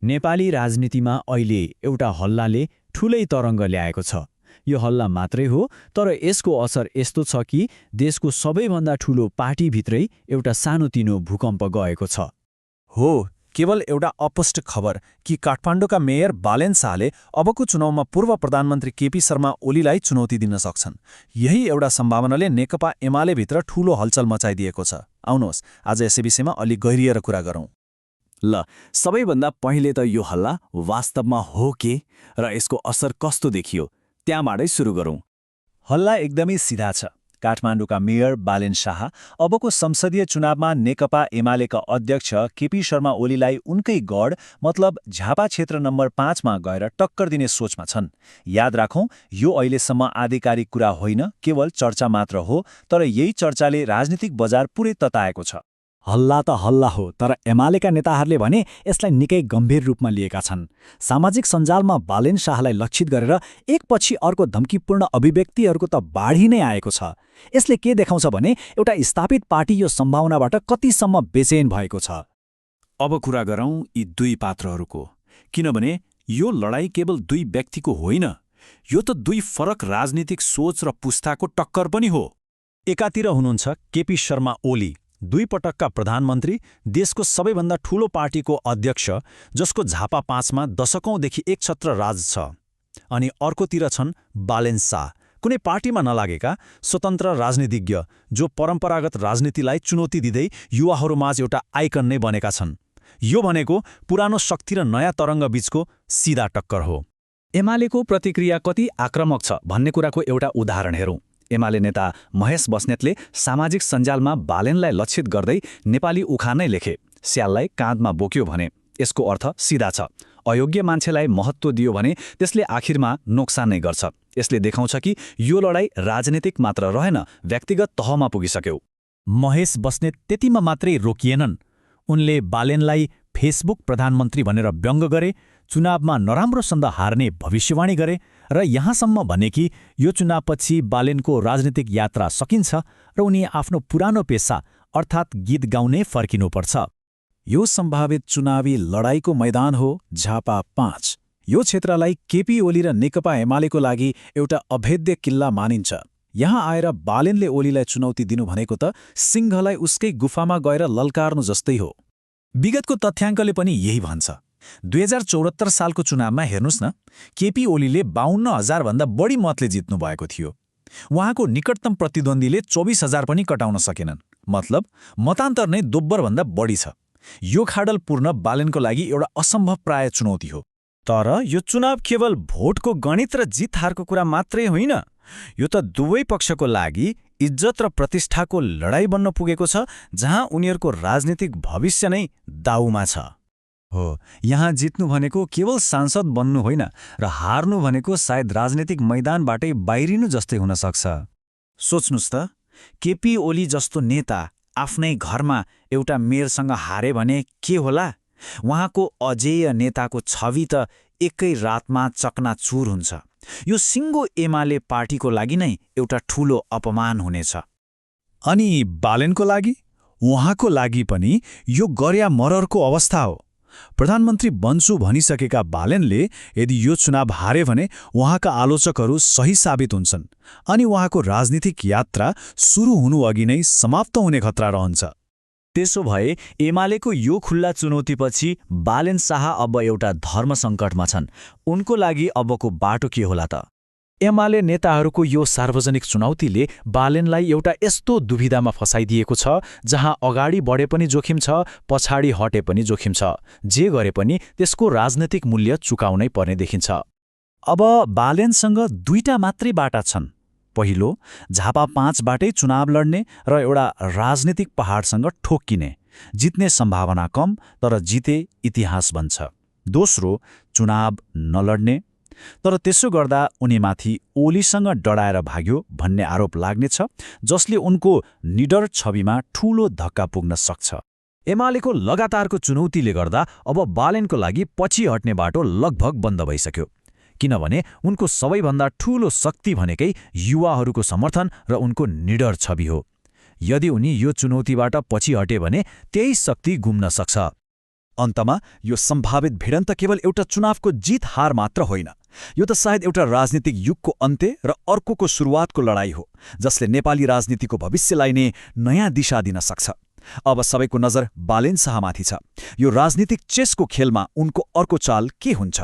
नेपाली राजनीतिमा अहिले एउटा हल्लाले ठूलै तरङ्ग ल्याएको छ। यो हल्ला मात्रै हो, तर यसको असर यस्तो छ कि देशको सबैभन्दा ठूलो पार्टीभित्रै एउटा सानोतिनो भूकम्प गएको छ। हो, केवल एउटा अपष्ट खबर कि काठमाडौँका मेयर बालेन शाहले अबको चुनावमा पूर्व प्रधानमन्त्री केपी शर्मा ओलीलाई चुनौती दिन सक्छन्। यही एउटा सम्भावनाले नेकपा एमालेभित्र ठूलो हलचल मचाइदिएको छ। आउनुहोस् आज यसै विषयमा अलि गहिरिएर कुरा गरौँ। ल, सबैभन्दा पहिले त यो हल्ला वास्तवमा हो के र यसको असर कस्तो देखियो त्यहाँबाटै सुरु गरौँ। हल्ला एकदमै सिधा छ। काठमाडौँका मेयर बालेन शाह अबको संसदीय चुनावमा नेकपा एमालेका अध्यक्ष केपी शर्मा ओलीलाई उनकै गढ मतलब झापा क्षेत्र नम्बर 5 मा गएर टक्कर दिने सोचमा छन्। याद राखौं, यो अहिलेसम्म आधिकारिक कुरा होइन, केवल चर्चा मात्र हो, तर यही चर्चाले राजनीतिक बजार पुरै तताएको छ। हल्ला त हल्ला हो, तर एमालेका नेताहरूले भने यसलाई निकै गम्भीर रूपमा लिएका छन्। सामाजिक सञ्जालमा बालेन शाहलाई लक्षित गरेर एकपछि अर्को धम्कीपूर्ण अभिव्यक्तिहरूको त बाढी नै आएको छ। यसले के देखाउँछ भने एउटा स्थापित पार्टी यो सम्भावनाबाट कतिसम्म बेचैन भएको छ। अब कुरा गरौँ यी दुई पात्रहरूको, किनभने यो लडाईँ केवल दुई व्यक्तिको होइन, यो त दुई फरक राजनीतिक सोच र पुस्ताको टक्कर पनि हो। एकातिर हुनुहुन्छ केपी शर्मा ओली, 2 पटकका प्रधानमन्त्री, देशको सबैभन्दा ठूलो पार्टीको अध्यक्ष, जसको झापा 5 मा दशकौंदेखि एकछत्र राज छ। अनि अर्कोतिर छन् बालेन शाह, कुनै पार्टीमा नलागेका स्वतन्त्र राजनीतिज्ञ, जो परम्परागत राजनीतिलाई चुनौती दिँदै युवाहरूमाझ एउटा आइकन नै बनेका छन्। यो भनेको पुरानो शक्ति र नयाँ तरङ्ग बीचको सिधा टक्कर हो। एमालेको प्रतिक्रिया कति आक्रामक छ भन्ने कुराको एउटा उदाहरण हेरौँ। एमाले नेता महेश बस्नेतले सामाजिक सञ्जालमा बालेनलाई लक्षित गर्दै नेपाली उखानै लेखे, स्याललाई काँधमा बोक्यो भने। यसको अर्थ सिधा छ, अयोग्य मान्छेलाई महत्त्व दियो भने त्यसले आखिरमा नोक्सान नै गर्छ। यसले देखाउँछ कि यो लडाईँ राजनीतिक मात्र रहेन, व्यक्तिगत तहमा पुगिसक्यो। महेश बस्नेत त्यतिमा मात्रै रोकिएनन्। उनले बालेनलाई फेसबुक प्रधानमन्त्री भनेर व्यङ्ग गरे, चुनावमा नराम्रोसँग हार्ने भविष्यवाणी गरे र यहाँसम्म भने कि यो चुनावपछि बालेनको राजनीतिक यात्रा सकिन्छ र उनी आफ्नो पुरानो पेसा अर्थात् गीत गाउने फर्किनुपर्छ। यो सम्भावित चुनावी लडाईँको मैदान हो झापा 5। यो क्षेत्रलाई केपी ओली र नेकपा एमालेको लागि एउटा अभेद्य किल्ला मानिन्छ। यहाँ आएर बालेनले ओलीलाई चुनौती दिनु भनेको त सिंहलाई उसकै गुफामा गएर ललकार्नु जस्तै हो। विगतको तथ्याङ्कले पनि यही भन्छ। 2074 सालको चुनावमा हेर्नुस् न, केपी ओलीले 52,000 भन्दा बढी मतले जित्नु भएको थियो। उहाँको निकटतम प्रतिद्वन्द्वीले 24,000 पनि कटाउन सकेनन्। मतलब मतान्तर नै दोब्बरभन्दा बढी छ। यो खाडल पूर्ण बालेनको लागि एउटा असम्भव प्राय चुनौती हो। तर यो चुनाव केवल भोटको गणित र जित हारको कुरा मात्रै होइन, यो त दुवै पक्षको लागि इज्जत र प्रतिष्ठाको लडाईँ बन्न पुगेको छ, जहाँ उनीहरूको राजनीतिक भविष्य नै दाउमा छ। हो, यहाँ जित्नु भनेको केवल सांसद बन्नु होइन र हार्नु भनेको सायद राजनीतिक मैदानबाटै बाहिरिनु जस्तै हुन सक्छ। सोच्नुस् त, केपी ओली जस्तो नेता आफ्नै घरमा एउटा मेयरसँग हारे भने के होला? उहाँको अजेय नेताको छवि त एकै रातमा चकनाचुर हुन्छ। यो सिङ्गो एमाले पार्टीको लागि नै एउटा ठूलो अपमान हुनेछ। अनि बालेनको लागि? उहाँको लागि पनि यो गर्या मररको अवस्था हो। प्रधानमन्त्री बन्छु भनिसकेका बालेनले यदि यो चुनाव हारे भने उहाँका आलोचकहरू सही साबित हुन्छन् अनि उहाँको राजनीतिक यात्रा सुरु हुनुअघि नै समाप्त हुने खतरा रहन्छ। त्यसो भए एमालेको यो खुल्ला चुनौतीपछि बालेन शाह अब एउटा धर्म सङ्कटमा छन्। उनको लागि अबको बाटो के होला त? एमाले नेताहरूको यो सार्वजनिक चुनौतीले बालेनलाई एउटा यस्तो दुविधामा फसाइदिएको छ जहाँ अगाडि बढे पनि जोखिम छ, पछाडि हटे पनि जोखिम छ। जे गरे पनि त्यसको राजनैतिक मूल्य चुकाउनै पर्ने देखिन्छ। अब बालेनसँग 2टा मात्रै बाटा छन्। पहिलो, झापा 5 बाटै चुनाव लड्ने र एउटा राजनीतिक पहाडसँग ठोक्किने। जित्ने सम्भावना कम, तर जिते इतिहास बन्छ। दोस्रो, चुनाव नलड्ने, तर त्यसो गर्दा उनीमाथि ओलीसँग डढाएर भाग्यो भन्ने आरोप लाग्नेछ, जसले उनको निडर छविमा ठूलो धक्का पुग्न सक्छ। एमालेको लगातारको चुनौतीले गर्दा अब बालेनको लागि पछि हट्ने बाटो लगभग बन्द भइसक्यो, किनभने उनको सबैभन्दा ठूलो शक्ति भनेकै युवाहरूको समर्थन र उनको निडर छवि हो। यदि उनी यो चुनौतीबाट पछि हटे भने त्यही शक्ति गुम्न सक्छ। अन्तमा यो सम्भावित भिडन्त केवल एउटा चुनावको जीत हार मात्र होइन, यो त सायद एउटा राजनीतिक युगको अन्त्य र अर्कोको सुरुवातको लडाईँ हो, जसले नेपाली राजनीतिको भविष्यलाई नै नयाँ दिशा दिन सक्छ। अब सबैको नजर बालेन शाहमाथि छ। यो राजनीतिक चेसको खेलमा उनको अर्को चाल के हुन्छ?